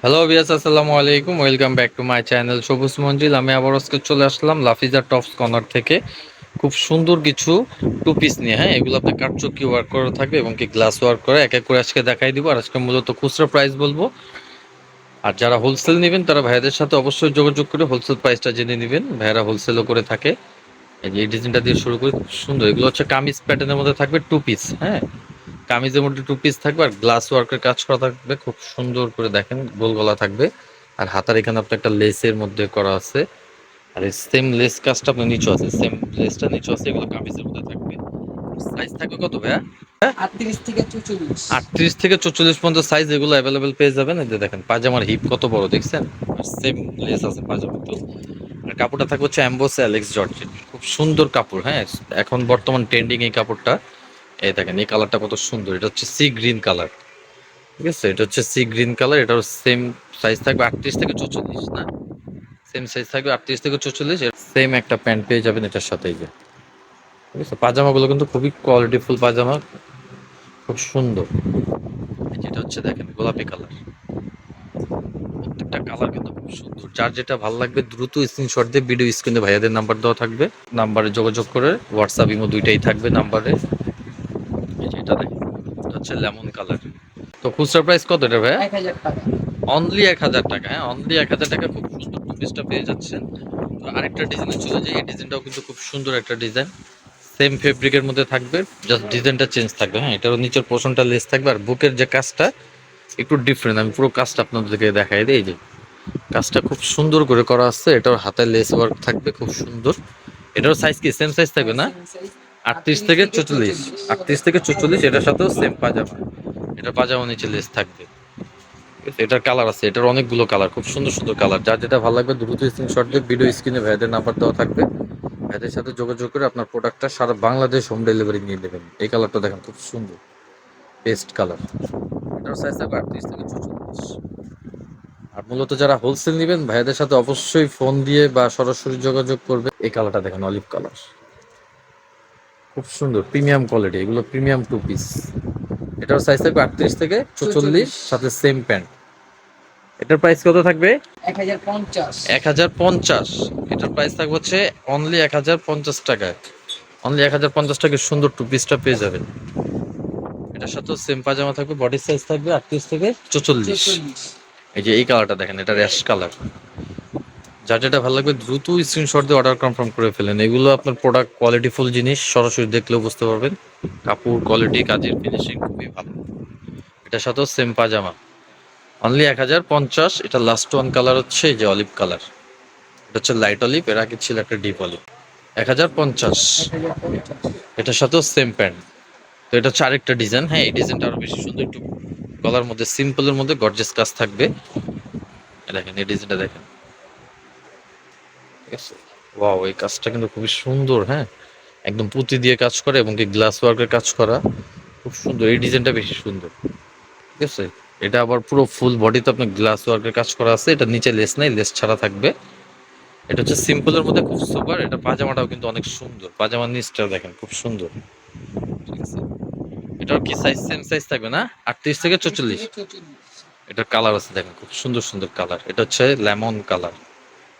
Hello বিয়াস, আসসালামু আলাইকুম। Welcome back to my channel সবুজ মঞ্জিল। আমি আবার আজকে চলে আসলাম লাফিজা টপস কর্নার থেকে খুব সুন্দর কিছু টু পিস নিয়ে। হ্যাঁ, এগুলো আপনার কাটচুকি ওয়ার্ক করা থাকবে এবং কি গ্লাস ওয়ার্ক করে এক এক করে আজকে দেখাই দিব। আর আজকে মূলত খুচরা প্রাইস বলবো। আর যারা হোলসেল নেবেন তারা ভাইয়াদের সাথে অবশ্যই যোগাযোগ করে হোলসেল প্রাইসটা জেনে নেবেন। ভাইয়ারা হোলসেলও করে থাকে। এই যে এই ডিজাইনটা দিয়ে শুরু করি, খুব সুন্দর। এগুলো হচ্ছে কামিজ প্যাটার্নের মধ্যে থাকবে টু পিস। হ্যাঁ, কামিজের মধ্যে টু পিস থাকবে আর গ্লাস ওয়ার্কের কাজ করা থাকবে, খুব সুন্দর করে দেখেন, গোল গলা থাকবে। আর হাতার এখানে আপনার একটা লেসের মধ্যে করা আছে। আর এই সেম লেস কাজটা আপনার নিচু আছে, সেম লেসটা নিচু আছে। এগুলো কামিজের মধ্যে থাকবে। সাইজ থাকবে কত ভাইয়া? 38 থেকে 44। 38 থেকে 44 পর্যন্ত সাইজ এগুলো অ্যাভেলেবেল পেয়ে যাবেন। এই যে দেখেন পাজামার হিপ কত বড় দেখছেন, আর সেম লেস আছে পাজামাতে। আর কাপড়টা থাকবে হচ্ছে অ্যাম্বোস অ্যালেক্স জর্জেট, খুব সুন্দর কাপড়। হ্যাঁ, এখন বর্তমান ট্রেন্ডিং এই কাপড়টা। এই দেখেন এই কালারটা কত সুন্দর, এটা হচ্ছে সি গ্রিন কালার। ঠিক আছে, এটা হচ্ছে সি গ্রিন কালার। এটাও সেম সাইজ থাকবে 38 থেকে 44 না, সেম সাইজ থাকবে 38 থেকে 44। সেম একটা প্যান্ট পেয়ে যাবেন এটার সাথে। এই যে ঠিক আছে, পাজামাগুলো কিন্তু খুবই কোয়ালিটিফুল পাজামা, খুব সুন্দর। যেটা হচ্ছে দেখেন গোলাপি কালার, প্রত্যেকটা কালার কিন্তু খুব সুন্দর। যার যেটা ভালো লাগবে দ্রুত স্ক্রিনশট দিয়ে ভিডিও স্ক্রিনে ভাইয়াদের নাম্বার দেওয়া থাকবে, নাম্বারে যোগাযোগ করে। হোয়াটসঅ্যাপ ইমো দুইটাই থাকবে নাম্বারে। এই যে এটা দেখেন, এটা হচ্ছে লেমন কালার। তো খুচরা প্রাইস কত এটা ভাইয়া? 1000 টাকা। অনলি 1000 টাকা। হ্যাঁ, অনলি 1000 টাকা খুব সুন্দর টু পিসটা পেয়ে যাচ্ছেন। তো আরেকটা ডিজাইনে চলে যায়। এই ডিজাইনটাও কিন্তু খুব সুন্দর একটা ডিজাইন, সেম ফেব্রিকের মধ্যে থাকবে, জাস্ট ডিজাইনটা চেঞ্জ থাকবে। হ্যাঁ, এটারও নিচের পোর্শনটা লেস থাকবে আর বুকের যে কাজটা একটু ডিফারেন্ট। আমি পুরো কাজটা আপনাদেরকে দেখাই দিই। এই যে কাজটা খুব সুন্দর করে করা আছে। এটার হাতে লেস ওয়ার্ক থাকবে খুব সুন্দর। এটার সাইজ কি সেম সাইজ থাকবে না? সেম সাইজ 38 38 থেকে থেকে 44। 44। 38 থেকে 44, এটার সাথেও সেম পাজামা। এটা পাজামা নিচে লেস থাকবে। ঠিক আছে, এটার কালার আছে, এটার অনেকগুলো কালার, খুব সুন্দর সুন্দর কালার। যার যেটা ভালো লাগবে দ্রুত স্ক্রিনশট দিয়ে ভিডিও স্ক্রিনে ভাইদের নাম্বার দেওয়া থাকবে। ভাইদের সাথে যোগাযোগ করে আপনার প্রোডাক্টটা সারা বাংলাদেশ হোম ডেলিভারি নিয়ে নেবেন। এই কালারটা দেখেন খুব সুন্দর, পেস্ট কালার। এটার সাইজ থাকবে 38 থেকে 44। আর মূলত যারা হোলসেল নেবেন ভাইদের সাথে অবশ্যই ফোন দিয়ে বা সরাসরি যোগাযোগ করবে। এই কালারটা দেখেন অলিভ কালার, খুব সুন্দর প্রিমিয়াম কোয়ালিটি। এগুলো প্রিমিয়াম টু পিস। এটার সাইজ থাকবে 38 থেকে 44, সাথে সেম প্যান্ট। এটার প্রাইস কত থাকবে? 1050। 1050। এটার প্রাইস থাকবে হচ্ছে অনলি 1050 টাকায়। অনলি 1050 টাকায় সুন্দর টু পিসটা পেয়ে যাবেন। এটার সাথে সেম পাজামা থাকবে, বডি সাইজ থাকবে 38 থেকে 44। 44। এই যে এই কালারটা দেখেন, এটা র্যাশ কালার। যার যেটা ভালো লাগবে দ্রুত স্ক্রিনশট দিয়ে অর্ডার কনফার্ম করে ফেলেন। এগুলো আপনার প্রোডাক্ট কোয়ালিটিফুল জিনিস, সরাসরি দেখলেও বুঝতে পারবেন। কাপড় কোয়ালিটি, কাজের ফিনিশিং খুবই ভালো। এটার সাথেও সেম পাজামা, অনলি 1050। এটা লাস্ট ওয়ান কালার হচ্ছে এই যে অলিভ কালার। এটা হচ্ছে লাইট অলিভ, এর আগে ছিল একটা ডিপ অলিভ। 1050। 1050। এটার সাথেও সেম প্যান্ট। তো এটা হচ্ছে আরেকটা ডিজাইন। হ্যাঁ, এই ডিজাইনটা আরো বেশি সুন্দর, একটু গলার মধ্যে সিম্পলের মধ্যে গর্জিয়াস কাজ থাকবে। দেখেন এই ডিজাইনটা দেখেন, ঠিক আছে। ওয়াও, এই কাজটা কিন্তু খুবই সুন্দর। হ্যাঁ, একদম পুঁতি দিয়ে কাজ করা এবং কি গ্লাস ওয়ার্কের কাজ করা, খুব সুন্দর। এই ডিজাইনটা বেশি সুন্দর। ঠিক আছে, এটা আবার পুরো ফুল বডিতে আপনার গ্লাস ওয়ার্কের কাজ করা আছে। এটা নিচে লেস নাই, লেস ছাড়া থাকবে। এটা হচ্ছে সিম্পলের মধ্যে খুব সুপার। এটা পাজামাটাও কিন্তু অনেক সুন্দর, পাজামার নিচটা দেখেন খুব সুন্দর। ঠিক আছে, এটার কি সাইজ সেম সাইজ থাকবে না, 38 থেকে 38 44। থেকে 44। এটার কালার আছে দেখেন, খুব সুন্দর সুন্দর কালার। এটা হচ্ছে লেমন কালার।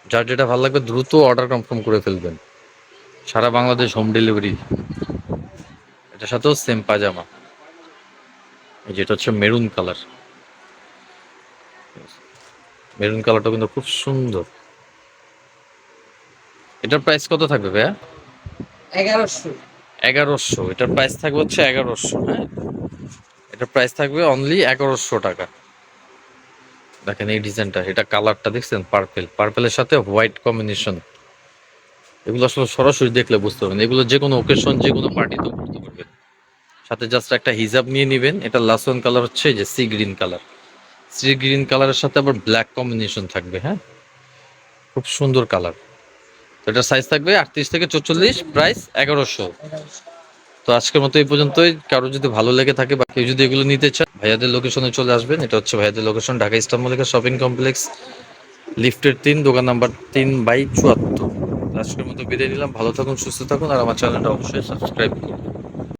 যার যেটা ভালো লাগবে দ্রুত অর্ডার কনফার্ম করে ফেলবেন, সারা বাংলাদেশ হোম ডেলিভারি। এটার সাথেও সেম পাজামা। যেটা হচ্ছে মেরুন কালার। মেরুন কালারটা কিন্তু খুব সুন্দর। এটার প্রাইস কত থাকবে ভাইয়া? 1100। 1100। এটার প্রাইস থাকবে হচ্ছে 1100। হ্যাঁ, এটার প্রাইস থাকবে অনলি 1100 টাকা। দেখেন এই ডিজাইনটা, এটা কালারটা দেখছেন, পার্পেল, পার্পেলের সাথে হোয়াইট কম্বিনেশন। এগুলো আসলে সরাসরি দেখলে বুঝতে পারবেন। এগুলো যে কোনো ওকেশন, যে কোনো পার্টিতেও করতে পারবেন। সাথে জাস্ট একটা হিজাব নিয়ে নেবেন। এটা লাস্ট ওয়ান কালার হচ্ছে যে sea green colour. Sea green কালারের সাথে আবার ব্ল্যাক কম্বিনেশন থাকবে। হ্যাঁ, খুব সুন্দর কালার। তো এটার সাইজ থাকবে 38 থেকে 44, প্রাইস 1100। 1100। তো আজকের মতো এই পর্যন্তই। কারো যদি ভালো লেগে থাকে বা কেউ যদি এগুলো নিতে চান, ভাইয়াদের লোকেশনে চলে আসবেন। এটা হচ্ছে ভাইয়াদের location, Dhaka eastern Mallika shopping complex, লিফটের 3, দোকান নাম্বার 3/74। আজকের মতো বিদায় নিলাম। ভালো থাকুন, সুস্থ থাকুন, আর আমার চ্যানেলটা অবশ্যই সাবস্ক্রাইব করুন।